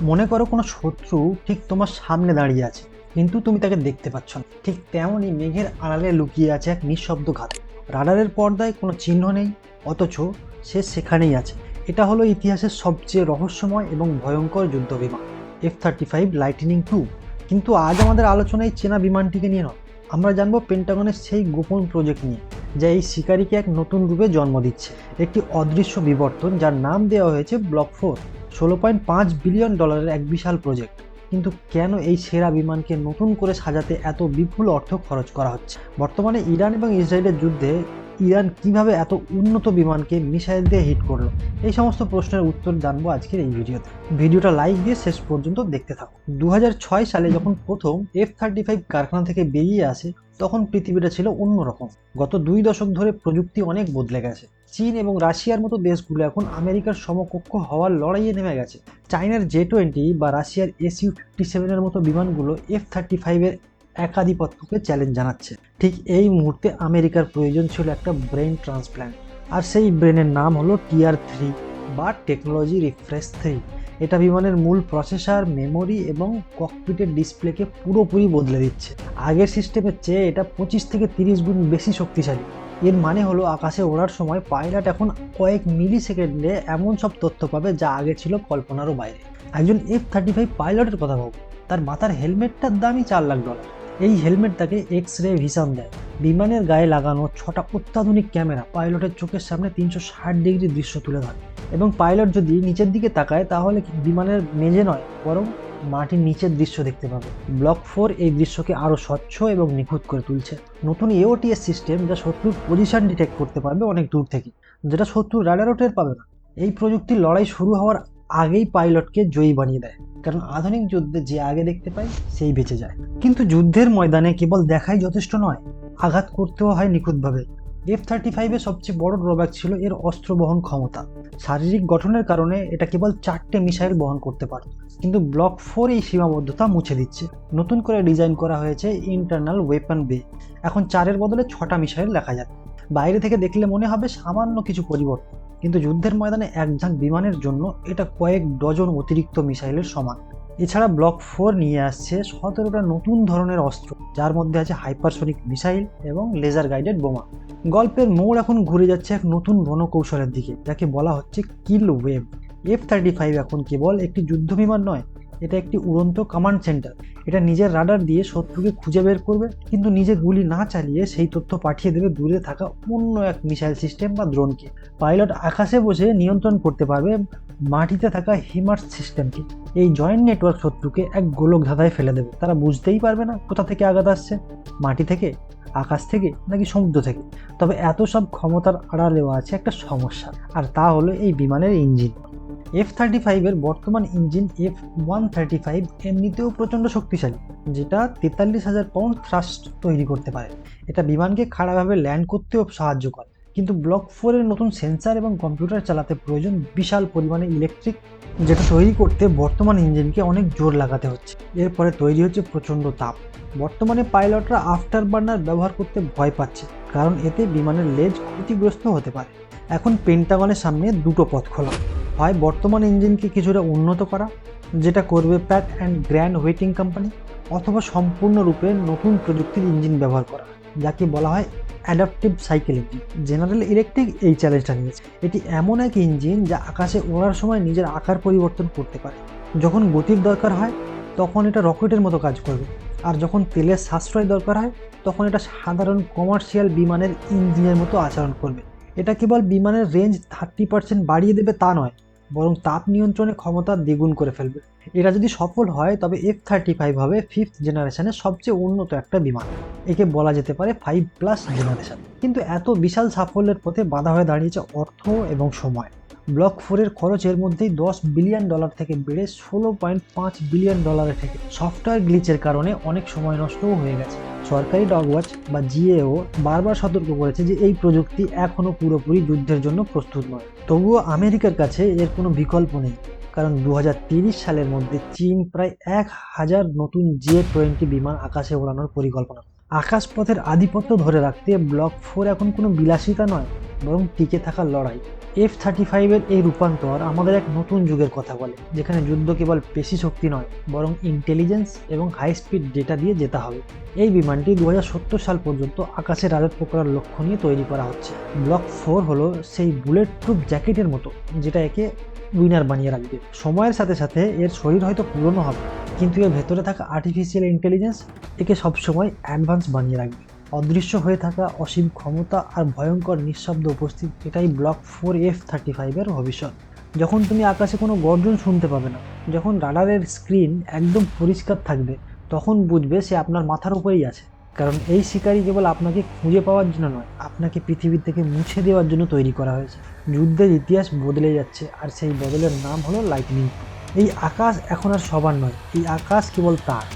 মনে করো কোনো শত্রু ঠিক তোমার সামনে দাঁড়িয়ে আছে, কিন্তু তুমি তাকে দেখতে পাচ্ছ না। ঠিক তেমনই মেঘের আড়ালে লুকিয়ে আছে এক নিঃশব্দ ঘাত। রাডারের পর্দায় কোনো চিহ্ন নেই, অথচ সে সেখানেই আছে। এটা হলো ইতিহাসের সবচেয়ে রহস্যময় এবং ভয়ঙ্কর যুদ্ধ বিমান F-35 লাইটনিং 2। কিন্তু আজ আমাদের আলোচনায় চেনা বিমানটিকে নিয়ে নয়, আমরা জানবো পেন্টাগনের সেই গোপন প্রজেক্ট নিয়ে, যা এই শিকারীকে এক নতুন রূপে জন্ম দিচ্ছে। একটি অদৃশ্য বিবর্তন যার নাম দেওয়া হয়েছে ব্লক 4। $16.5 বিলিয়ন এক বিশাল প্রজেক্ট। কিন্তু কেন এই সেরা বিমানকে নতুন করে সাজাতে এত বিপুল অর্থ খরচ করা হচ্ছে? বর্তমানে ইরান এবং ইসরায়েলের যুদ্ধে ইরান কিভাবে এত উন্নত বিমানকে মিসাইল দিয়ে হিট করলো, এই সমস্ত প্রশ্নের উত্তর জানবো আজকের এই ভিডিওতে। ভিডিওটা লাইক দিয়ে শেষ পর্যন্ত দেখতে থাকো। 2006 সালে যখন প্রথম F-35 কারখানা থেকে বেরিয়ে আসে, তখন পৃথিবীটা ছিল অন্যরকম। গত 2 দশক ধরে প্রযুক্তি অনেক বদলে গেছে। চীন এবং রাশিয়ার মতো দেশগুলো এখন আমেরিকার সমকক্ষ হওয়ার লড়াইয়ে নেমে গেছে। চায়নার J-20 বা রাশিয়ার Su-57 এর মতো বিমানগুলো F-35 এর একাধিপত্যকে চ্যালেঞ্জ জানাচ্ছে। ঠিক এই মুহূর্তে আমেরিকার প্রয়োজন ছিল একটা ব্রেন ট্রান্সপ্ল্যান্ট, আর সেই ব্রেনের নাম হলো TR-3 বা টেকনোলজি রিফ্রেশ 3। এটা বিমানের মূল প্রসেসর, মেমোরি এবং ককপিটের ডিসপ্লেকে পুরোপুরি বদলে দিচ্ছে। আগের সিস্টেমের চেয়ে এটা 25 থেকে 30 গুণ বেশি শক্তিশালী। এর মানে হলো আকাশে ওড়ার সময় পাইলট এখন কয়েক মিলি সেকেন্ডে এমন সব তথ্য পাবে যা আগে ছিল কল্পনারও বাইরে। একজন F-35 পাইলটের কথা ভাবো, তার মাথার হেলমেটটার দামই $4 লাখ। এই হেলমেট তাকে এক্স-রে ভিশন দেয়। বিমানের গায়ে লাগানো 6টা অত্যাধুনিক ক্যামেরা পাইলটের চোখের সামনে 360 ডিগ্রি দৃশ্য তুলে ধরে, এবং পাইলট যদি নিচের দিকে তাকায় তাহলে বিমানের মেঝে নয়, বরং মাটির নিচের দৃশ্য দেখতে পাবে। ব্লক 4 এই দৃশ্যকে আরও স্বচ্ছ এবং নিখুঁত করে তুলছে। নতুন AOTS সিস্টেম, যা শত্রুর পজিশন ডিটেক্ট করতে পারবে অনেক দূর থেকে, যেটা শত্রুর রাডারও টের পাবে না। এই প্রযুক্তির লড়াই শুরু হওয়ার আগেই পাইলটকে জয়ী বানিয়ে দেয়, কারণ আধুনিক যুদ্ধে যে আগে দেখতে পায় সেই বেঁচে যায়। কিন্তু যুদ্ধের ময়দানে কেবল দেখাই যথেষ্ট নয়, আঘাত করতেও হয় নিখুঁতভাবে। F-35 এর সবচেয়ে বড় ড্রব্যাক ছিল এর অস্ত্র বহন ক্ষমতা। শারীরিক গঠনের কারণে এটা কেবল 4টে মিসাইল বহন করতে পারত, কিন্তু ব্লক 4 এই সীমাবদ্ধতা মুছে দিচ্ছে। নতুন করে ডিজাইন করা হয়েছে ইন্টারনাল ওয়েপন বে। এখন 4-এর বদলে 6টা মিসাইল রাখা যাবে। বাইরে থেকে দেখলে মনে হবে সামান্য কিছু পরিবর্তন, কিন্তু যুদ্ধের ময়দানে এক ঝাঁক বিমানের জন্য এটা কয়েক ডজন অতিরিক্ত মিসাইলের সমান। এছাড়া ব্লক 4 নিয়ে আসছে 17টা নতুন ধরনের অস্ত্র, যার মধ্যে আছে হাইপারসোনিক মিসাইল এবং লেজার গাইডেড বোমা। গল্পের মোড় এখন ঘুরে যাচ্ছে এক নতুন রণকৌশলের দিকে, যাকে বলা হচ্ছে কিল ওয়েভ। F-35 এখন কেবল একটি যুদ্ধ বিমান নয়, এটা একটি উড়ন্ত কমান্ড সেন্টার। এটা নিজের রাডার দিয়ে শত্রুকে খুঁজে বের করবে, কিন্তু নিজে গুলি না চালিয়ে সেই তথ্য পাঠিয়ে দেবে দূরে থাকা অন্য এক মিসাইল সিস্টেম বা ড্রোনকে। পাইলট আকাশে বসে নিয়ন্ত্রণ করতে পারবে মাটিতে থাকা হিমার্স সিস্টেমকে। এই জয়েন্ট নেটওয়ার্ক শত্রুকে এক গোলক ধাঁধায় ফেলে দেবে। তারা বুঝতেই পারবে না কোথা থেকে আঘাত আসছে, মাটি থেকে, আকাশ থেকে নাকি সমুদ্র থেকে। তবে এত সব ক্ষমতার আড়ালেও আছে একটা সমস্যা, আর তা হলো এই বিমানের ইঞ্জিন। F-35 এর বর্তমান ইঞ্জিন F-135 এমনিতেও প্রচণ্ড শক্তিশালী, যেটা 43,000 পাউন্ড থ্রাস্ট তৈরি করতে পারে। এটা বিমানকে খাড়াভাবে ল্যান্ড করতেও সাহায্য করে। কিন্তু ব্লক 4 এর নতুন সেন্সার এবং কম্পিউটার চালাতে প্রয়োজন বিশাল পরিমাণে ইলেকট্রিক, যেটা তৈরি করতে বর্তমান ইঞ্জিনকে অনেক জোর লাগাতে হচ্ছে। এরপরে তৈরি হচ্ছে প্রচণ্ড তাপ। বর্তমানে পাইলটরা আফটার বার্নার ব্যবহার করতে ভয় পাচ্ছে, কারণ এতে বিমানের লেজ ক্ষতিগ্রস্ত হতে পারে। এখন পেন্টাগনের সামনে দুটো পথ খোলা: হয় বর্তমান ইঞ্জিনকে কিছুটা উন্নত করা, যেটা করবে প্যাট অ্যান্ড গ্র্যান্ড ওয়েটিং কোম্পানি, অথবা সম্পূর্ণরূপে নতুন প্রযুক্তির ইঞ্জিন ব্যবহার করা, যাকে বলা হয় adaptive cycle engine. General electric এই চ্যালেঞ্জটা নিয়েছে। এটি এমন এক ইঞ্জিন যা আকাশে ওড়ার সময় নিজের আকার পরিবর্তন করতে পারে। যখন গতির দরকার হয় তখন এটা রকেটের মতো কাজ করবে, আর যখন তেলের সাশ্রয় দরকার হয় তখন এটা সাধারণ কমার্শিয়াল বিমানের ইঞ্জিনের মতো আচরণ করবে। এটা কেবল বিমানের রেঞ্জ 30% বাড়িয়ে দেবে তা নয়, বরং তাপ নিয়ন্ত্রণের ক্ষমতা দ্বিগুণ করে ফেলবে। এটা যদি সফল হয় তবে F-35 হবে 5th জেনারেশনের সবচেয়ে উন্নত একটা বিমান। একে বলা যেতে পারে 5+ জেনারেশন। কিন্তু এত বিশাল সাফল্যের পথে বাধা হয়ে দাঁড়িয়েছে অর্থ এবং সময়। ব্লক 4 এর খরচ এর মধ্যেই $10 বিলিয়ন থেকে বেড়ে $16.5 বিলিয়ন থেকে। সফটওয়্যার গ্লিচের কারণে অনেক সময় নষ্টও হয়ে গেছে। সরকারি ডগওয়াচ বা GAO বারবার সতর্ক করেছে যে এই প্রযুক্তি এখনও পুরোপুরি যুদ্ধের জন্য প্রস্তুত নয়। তবুও আমেরিকার কাছে এর কোনো বিকল্প নেই, কারণ 2030 সালের মধ্যে চীন প্রায় 1,000 নতুন J-20 বিমান আকাশে ওড়ানোর পরিকল্পনা। আকাশপথের আধিপত্য ধরে রাখতে ব্লক 4 এখন কোনো বিলাসিতা নয়, বরং টিকে থাকার লড়াই। F-35 এই রূপান্তর আমাদের এক নতুন যুগের কথা বলে, যেখানে যুদ্ধ কেবল পেশি শক্তি নয়, বরং ইন্টেলিজেন্স এবং হাই স্পিড ডেটা দিয়ে যেতে হবে। এই বিমানটি 2070 সাল পর্যন্ত আকাশে রাজত্ব করার লক্ষ্য নিয়ে তৈরি করা হচ্ছে। ব্লক 4 হলো সেই বুলেট প্রুফ জ্যাকেটের মতো, যেটা একে উইনার বানিয়ে রাখবে। সময়ের সাথে সাথে এর শরীর হয়তো পুরনো হবে, কিন্তু এর ভেতরে থাকা আর্টিফিশিয়াল ইন্টেলিজেন্স একে সবসময় অ্যাডভান্স বানিয়ে রাখবে। অদৃশ্য হয়ে থাকা অসীম ক্ষমতা আর ভয়ঙ্কর নিঃশব্দ উপস্থিত, এটাই ব্লক 4 F-35 ভবিষ্যৎ। যখন তুমি আকাশে কোনো গর্জন শুনতে পাবে না, যখন রাডারের স্ক্রিন একদম পরিষ্কার থাকবে, তখন বুঝবে সে আপনার মাথার উপরেই আছে। কারণ এই শিকারী কেবল আপনাকে খুঁজে পাওয়ার জন্য নয়, আপনাকে পৃথিবী থেকে মুছে দেওয়ার জন্য তৈরি করা হয়েছে। যুদ্ধের ইতিহাস বদলে যাচ্ছে, আর সেই বদলের নাম হলো লাইটনিং। এই আকাশ এখন আর সবার নয়, এই আকাশ কেবল তার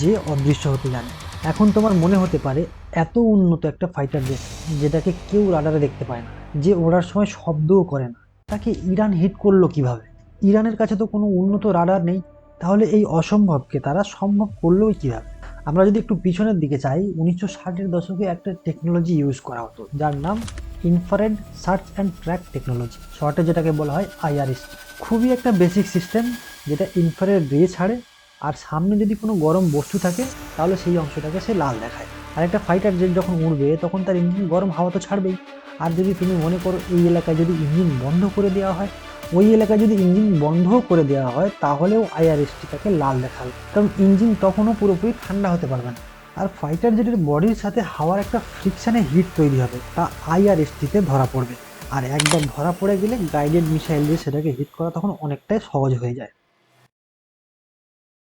যে অদৃশ্য হতে জানে। এখন তোমার মনে হতে পারে, এত উন্নত একটা ফাইটার জেট যেটাকে কেউ রাডারে দেখতে পায় না, যে ওড়ার সময় শব্দও করে না, তাকে ইরান হিট করলো কিভাবে? ইরানের কাছে তো কোনো উন্নত রাডার নেই, তাহলে এই অসম্ভবকে তারা সম্ভব করলো কিভাবে? আমরা যদি একটু পিছনের দিকে চাই, 1960-এর দশকে একটা টেকনোলজি ইউজ করা হতো, যার নাম infrared search and track technology, শর্টে যেটাকে বলা হয় IRST। খুবই একটা বেসিক সিস্টেম, যেটা ইনফ্রারেড রে ছাড়ে, আর সামনে যদি কোনো গরম বস্তু থাকে তাহলে সেই অংশটাকে সে লাল দেখায়। আর একটা ফাইটার জেট যখন উড়বে, তখন তার ইঞ্জিন গরম হাওয়া তো ছাড়বেই। আর যদি তুমি মনে করো এই এলাকায় যদি ইঞ্জিন বন্ধ করে দেওয়া হয়, ওই এলাকায় যদি ইঞ্জিন বন্ধও করে দেওয়া হয়, তাহলেও IRSTটাকে লাল দেখাবে, কারণ ইঞ্জিন তখনও পুরোপুরি ঠান্ডা হতে পারবে না। আর ফাইটার জেটের বডির সাথে হাওয়ার একটা ফ্রিকশানে হিট তৈরি হবে, তা IRSTতে ধরা পড়বে। আর একবার ধরা পড়ে গেলে গাইডেড মিসাইল দিয়ে সেটাকে হিট করা তখন অনেকটাই সহজ হয়ে যায়।